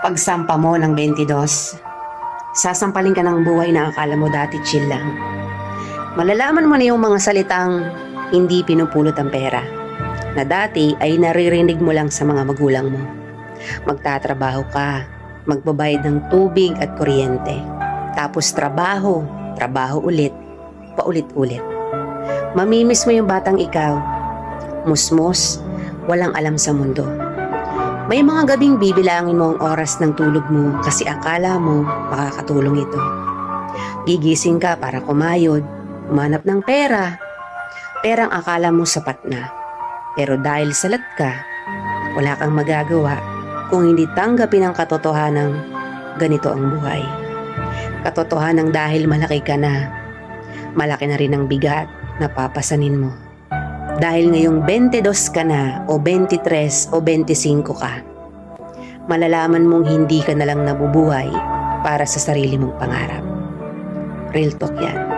Pagsampa mo ng 22, sasampalin ka ng buhay na akala mo dati chill lang. Malalaman mo na yung mga salitang hindi pinupulot ang pera, na dati ay naririnig mo lang sa mga magulang mo. Magtatrabaho ka, magbabayad ng tubig at kuryente. Tapos trabaho, trabaho ulit, paulit-ulit. Mamimiss mo yung batang ikaw, musmos, walang alam sa mundo. May mga gabing bibilangin mo ang oras ng tulog mo kasi akala mo makakatulong ito. Gigising ka para kumayod, umanap ng pera. Perang akala mo sapat na. Pero dahil salat ka, wala kang magagawa kung hindi tanggapin ang katotohanang ganito ang buhay. Katotohanang dahil malaki ka na, malaki na rin ang bigat na papasanin mo. Dahil ngayong 22 ka na o 23 o 25 ka, malalaman mong hindi ka na lang nabubuhay para sa sarili mong pangarap. Real talk yan.